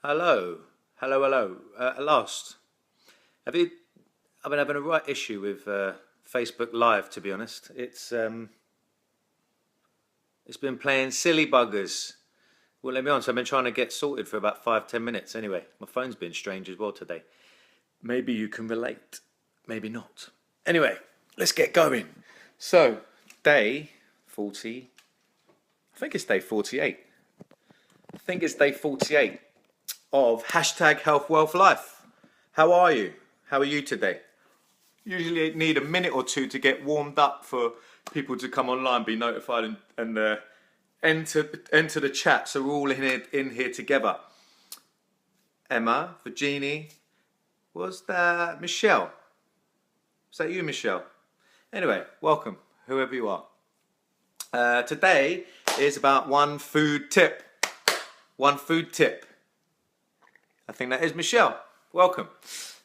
Hello, hello. At last, have you? I've been having a right issue with Facebook Live. To be honest, it's been playing silly buggers. Well, let me be honest. I've been trying to get sorted for about 5-10 minutes. Anyway, my phone's been strange as well today. Maybe you can relate. Maybe not. Anyway, let's get going. So, day 40. I think it's day 48. I think it's day 48 of hashtag health, wealth, life. How are you? How are you today? Usually need a minute or two to get warmed up for people to come online, be notified, and enter the chat. So we're all in here together. Emma, Virginie, was that Michelle? Was that you, Michelle? Anyway, welcome, whoever you are. Today is about one food tip. One food tip. I think that is Michelle. Welcome.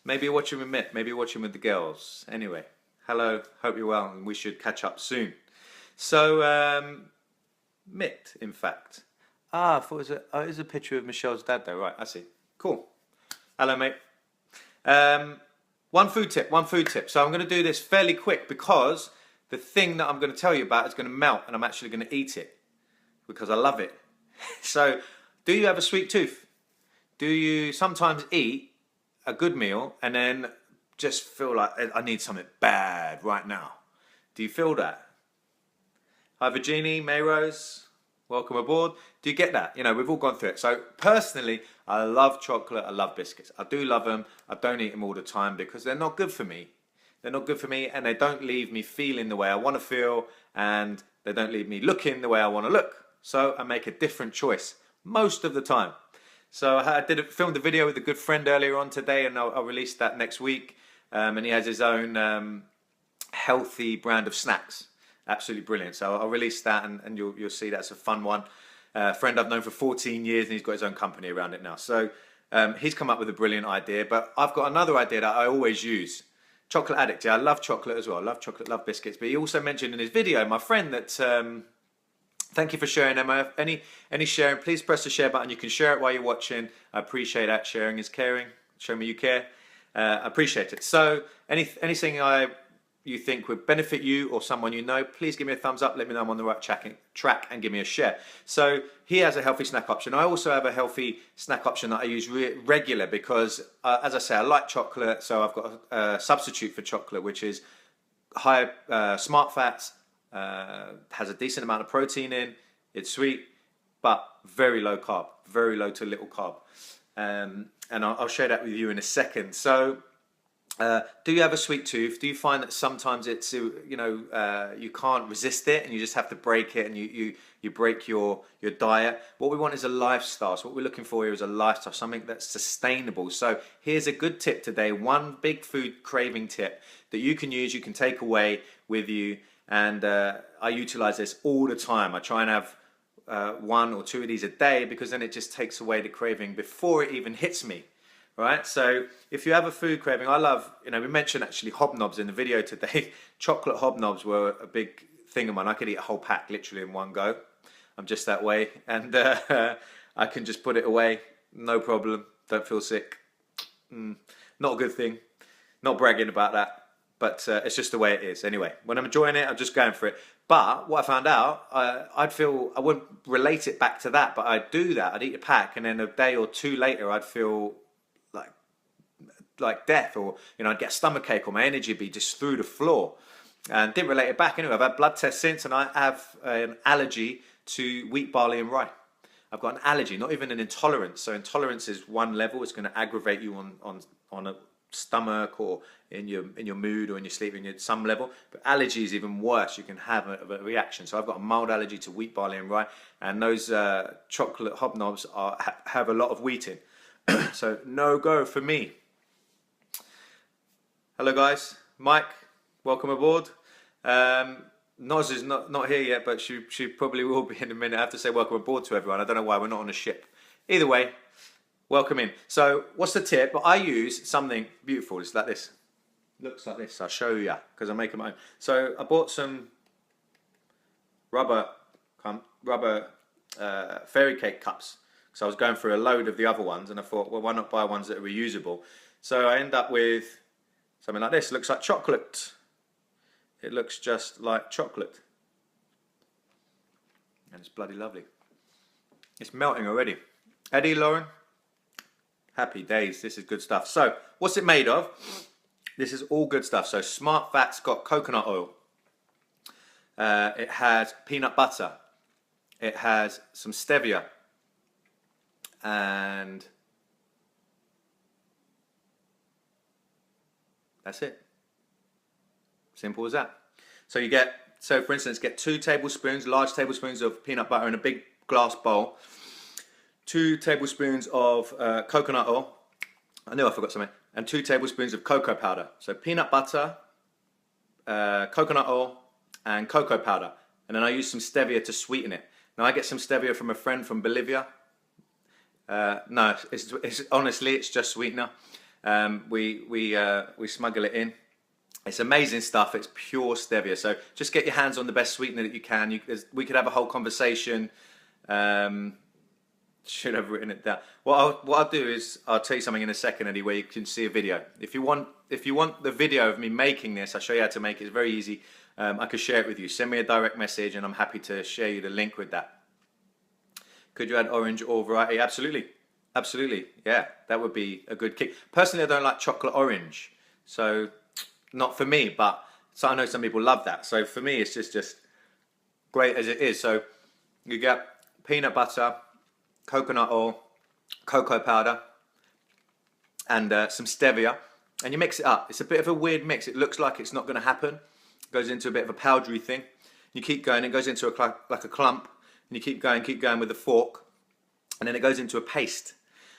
Maybe you're watching with Mitt. Maybe you're watching with the girls. Anyway, hello. Hope you're well, and we should catch up soon. So, Mitt, in fact. I thought it was a picture of Michelle's dad, though. Right, I see. Cool. Hello, mate. One food tip. So I'm going to do this fairly quick because the thing that I'm going to tell you about is going to melt, and I'm actually going to eat it because I love it. So, do you have a sweet tooth? Do you sometimes eat a good meal and then just feel like I need something bad right now? Do you feel that? Hi Virginie, Mayrose, welcome aboard. Do you get that? You know, we've all gone through it. So personally, I love chocolate, I love biscuits. I do love them. I don't eat them all the time because they're not good for me. They're not good for me and they don't leave me feeling the way I want to feel and they don't leave me looking the way I want to look. So I make a different choice most of the time. So I filmed a video with a good friend earlier on today, and I'll release that next week. And he has his own healthy brand of snacks. Absolutely brilliant. So I'll release that, and you'll see that's a fun one. Friend I've known for 14 years, and he's got his own company around it now. So he's come up with a brilliant idea. But I've got another idea that I always use. Chocolate addict. Yeah, I love chocolate as well. I love chocolate, love biscuits. But he also mentioned in his video, my friend, that... Thank you for sharing, Emma. Any sharing, please press the share button. You can share it while you're watching. I appreciate that. Sharing is caring. Show me you care. I appreciate it. So anything you think would benefit you or someone you know, please give me a thumbs up. Let me know I'm on the right track and give me a share. So he has a healthy snack option. I also have a healthy snack option that I use regular because, as I say, I like chocolate. So I've got a substitute for chocolate, which is high smart fats, has a decent amount of protein in. It's sweet, but very low carb, very low to little carb. And I'll share that with you in a second. So, do you have a sweet tooth? Do you find that sometimes it's you can't resist it and you just have to break it and you break your diet? What we want is a lifestyle. So what we're looking for here is a lifestyle, something that's sustainable. So here's a good tip today. One big food craving tip that you can use, you can take away with you. And I utilize this all the time. I try and have 1 or 2 of these a day because then it just takes away the craving before it even hits me, right? So if you have a food craving, I love, we mentioned actually hobnobs in the video today. Chocolate hobnobs were a big thing of mine. I could eat a whole pack literally in one go. I'm just that way. And I can just put it away, no problem, don't feel sick. Not a good thing, not bragging about that. But it's just the way it is. Anyway, when I'm enjoying it, I'm just going for it. But what I found out, I wouldn't relate it back to that, but I'd do that. I'd eat a pack, and then a day or 2 later, I'd feel like death, or I'd get a stomachache, or my energy would be just through the floor. And didn't relate it back anyway. I've had blood tests since, and I have an allergy to wheat, barley, and rye. I've got an allergy, not even an intolerance. So intolerance is one level. It's going to aggravate you on a stomach or in your mood or in your sleep in some level, but allergy is even worse. You can have a reaction. So I've got a mild allergy to wheat, barley and rye, and those chocolate hobnobs have a lot of wheat in. So no go for me. Hello guys, Mike, welcome aboard. Noz is not here yet, but she probably will be in a minute. I have to say welcome aboard to everyone. I don't know why we're not on a ship. Either way, welcome in. So what's the tip? Well, I use something beautiful. It's like this. Looks like this. I'll show you because I'm making my own. So I bought some rubber fairy cake cups So I was going through a load of the other ones, and I thought, well, why not buy ones that are reusable? So I end up with something like this. It looks like chocolate. It looks just like chocolate. And it's bloody lovely. It's melting already. Eddie, Lauren, happy days. This is good stuff. So what's it made of? This is all good stuff. So Smart Fat's got coconut oil. It has peanut butter. It has some stevia. And that's it. Simple as that. So you get, so for instance, get 2 tablespoons, large tablespoons of peanut butter in a big glass bowl. 2 tablespoons of coconut oil. I knew I forgot something. And 2 tablespoons of cocoa powder. So peanut butter, coconut oil, and cocoa powder. And then I use some stevia to sweeten it. Now I get some stevia from a friend from Bolivia. No, it's honestly, it's just sweetener. We smuggle it in. It's amazing stuff. It's pure stevia. So just get your hands on the best sweetener that you can. We could have a whole conversation. Should have written it down. What I'll do is I'll tell you something in a second, Eddie, where you can see a video. If you want the video of me making this, I'll show you how to make it. It's very easy. I could share it with you. Send me a direct message, and I'm happy to share you the link with that. Could you add orange or variety? Absolutely. Absolutely. Yeah, that would be a good kick. Personally, I don't like chocolate orange. So, not for me, but so I know some people love that. So, for me, it's just great as it is. So, you get peanut butter, coconut oil, cocoa powder, and some stevia. And you mix it up. It's a bit of a weird mix. It looks like it's not going to happen. It goes into a bit of a powdery thing. You keep going. It goes into like a clump. And you keep going with a fork, and then it goes into a paste.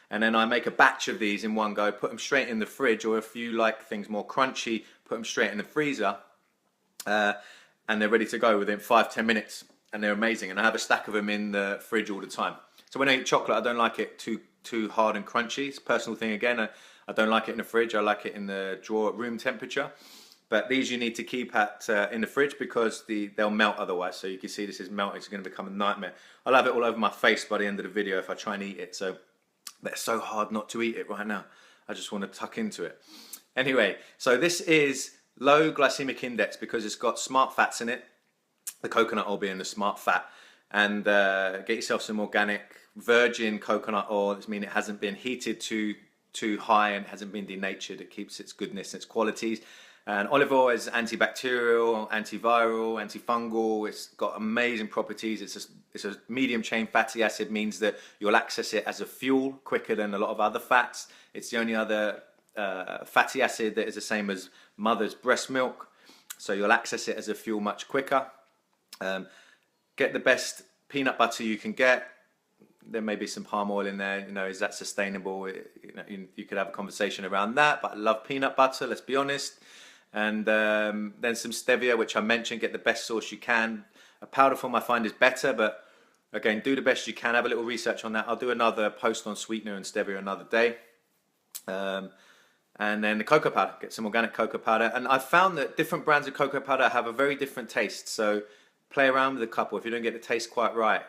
And then I make a batch of these in one go, put them straight in the fridge, or if you like things more crunchy, put them straight in the freezer, and they're ready to go within 5-10 minutes, and they're amazing. And I have a stack of them in the fridge all the time. So when I eat chocolate, I don't like it too hard and crunchy. It's a personal thing again. I don't like it in the fridge. I like it in the drawer at room temperature. But these you need to keep in the fridge because they'll melt otherwise. So you can see this is melting. It's going to become a nightmare. I'll have it all over my face by the end of the video if I try and eat it. So it's so hard not to eat it right now. I just want to tuck into it. Anyway, so this is low glycemic index because it's got smart fats in it. The coconut oil being the smart fat. And get yourself some organic virgin coconut oil. This means it hasn't been heated too high and hasn't been denatured. It keeps its goodness and its qualities. And olive oil is antibacterial, antiviral, antifungal. It's got amazing properties. It's a medium chain fatty acid, means that you'll access it as a fuel quicker than a lot of other fats. It's the only other fatty acid that is the same as mother's breast milk. So you'll access it as a fuel much quicker. Get the best peanut butter you can get. There may be some palm oil in there. You know, is that sustainable? You could have a conversation around that. But I love peanut butter. Let's be honest. And then some stevia, which I mentioned. Get the best source you can. A powder form I find is better, but again, do the best you can. Have a little research on that. I'll do another post on sweetener and stevia another day. And then the cocoa powder. Get some organic cocoa powder. And I've found that different brands of cocoa powder have a very different taste. So play around with a couple if you don't get the taste quite right.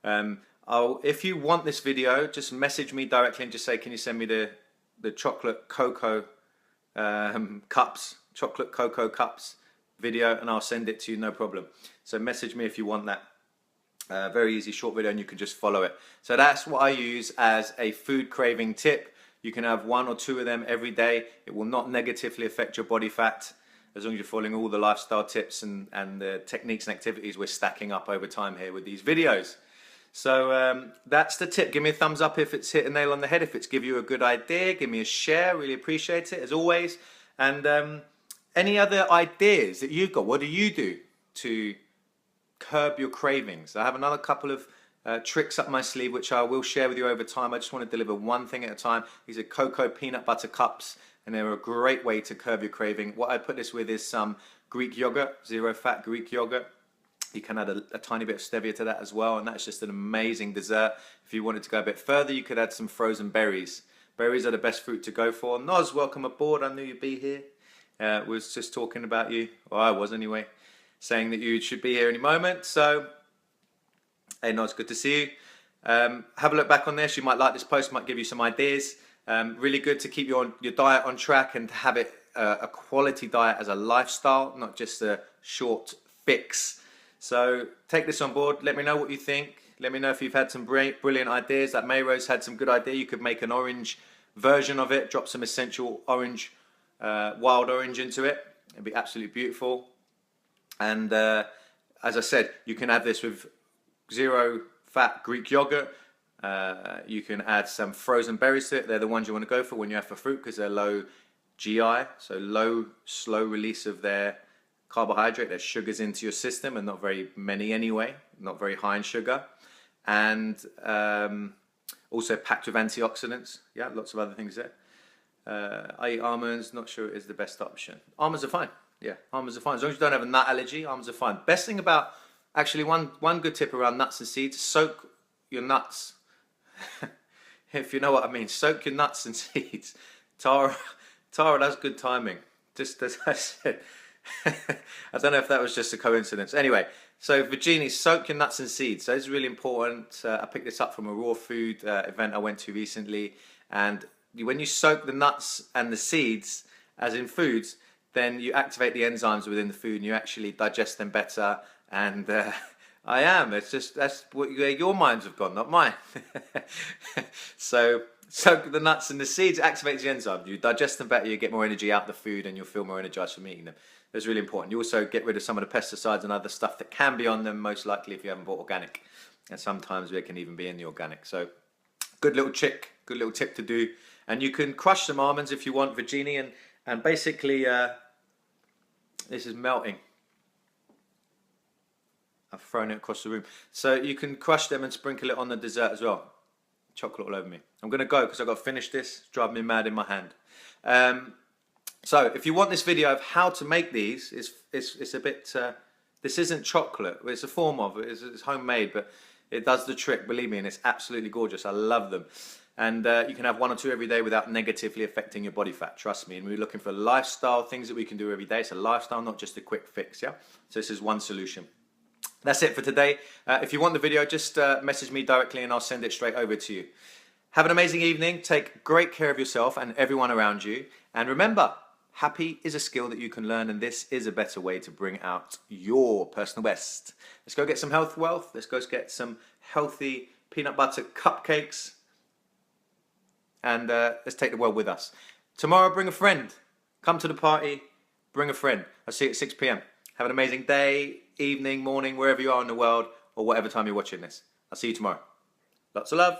If you want this video, just message me directly and just say, can you send me the chocolate cocoa cups, chocolate cocoa cups video, and I'll send it to you, no problem. So message me if you want that. Very easy short video, and you can just follow it. So that's what I use as a food craving tip. You can have 1 or 2 of them every day. It will not negatively affect your body fat as long as you're following all the lifestyle tips and the techniques and activities we're stacking up over time here with these videos. So that's the tip. Give me a thumbs up if it's hit a nail on the head. If it's give you a good idea, give me a share. Really appreciate it, as always. And any other ideas that you've got? What do you do to curb your cravings? I have another couple of tricks up my sleeve, which I will share with you over time. I just want to deliver one thing at a time. These are cocoa peanut butter cups, and they're a great way to curb your craving. What I put this with is some Greek yogurt, zero-fat Greek yogurt. You can add a tiny bit of stevia to that as well, and that's just an amazing dessert. If you wanted to go a bit further, you could add some frozen berries. Berries are the best fruit to go for. Noz, welcome aboard. I knew you'd be here. Was just talking about you, or I was anyway, saying that you should be here any moment. So, hey Noz, good to see you. Have a look back on this. You might like this post, might give you some ideas. Really good to keep your diet on track and to have it a quality diet as a lifestyle, not just a short fix. So take this on board. Let me know what you think. Let me know if you've had some brilliant ideas. Like Mayro's had some good idea. You could make an orange version of it, drop some essential orange, wild orange into it. It'd be absolutely beautiful. And as I said, you can have this with zero fat Greek yogurt. You can add some frozen berries to it. They're the ones you want to go for when you have for fruit because they're low GI, so low, slow release of their carbohydrate, their sugars into your system, and not very many anyway, not very high in sugar. And also packed with antioxidants. Yeah, lots of other things there. I eat almonds, not sure it is the best option. Almonds are fine. Yeah, almonds are fine. As long as you don't have a nut allergy, almonds are fine. Best thing about, actually one good tip around nuts and seeds, soak your nuts. If you know what I mean, soak your nuts and seeds. Tara, that's good timing. Just as I said. I don't know if that was just a coincidence. Anyway, so Virginie, soak your nuts and seeds. So it's really important. I picked this up from a raw food event I went to recently. And when you soak the nuts and the seeds, as in foods, then you activate the enzymes within the food and you actually digest them better. And I am. It's just, that's what your minds have gone, not mine. So soak the nuts and the seeds, activates the enzymes. You digest them better, you get more energy out of the food, and you'll feel more energized from eating them. That's really important. You also get rid of some of the pesticides and other stuff that can be on them, most likely if you haven't bought organic. And sometimes they can even be in the organic. So good little trick, good little tip to do. And you can crush some almonds if you want, Virginie, and basically this is melting. I've thrown it across the room. So you can crush them and sprinkle it on the dessert as well. Chocolate all over me. I'm going to go because I've got to finish this. It's driving me mad in my hand. So if you want this video of how to make these, it's a bit, this isn't chocolate. It's a form of it. It's homemade, but it does the trick, believe me, and it's absolutely gorgeous. I love them. And you can have 1 or 2 every day without negatively affecting your body fat, trust me. And we're looking for lifestyle things that we can do every day. It's a lifestyle, not just a quick fix, yeah? So this is one solution. That's it for today. If you want the video, just message me directly and I'll send it straight over to you. Have an amazing evening. Take great care of yourself and everyone around you. And remember, happy is a skill that you can learn, and this is a better way to bring out your personal best. Let's go get some health wealth. Let's go get some healthy peanut butter cupcakes. And let's take the world with us. Tomorrow, bring a friend. Come to the party, bring a friend. I'll see you at 6 p.m. Have an amazing day, evening, morning, wherever you are in the world, or whatever time you're watching this. I'll see you tomorrow. Lots of love.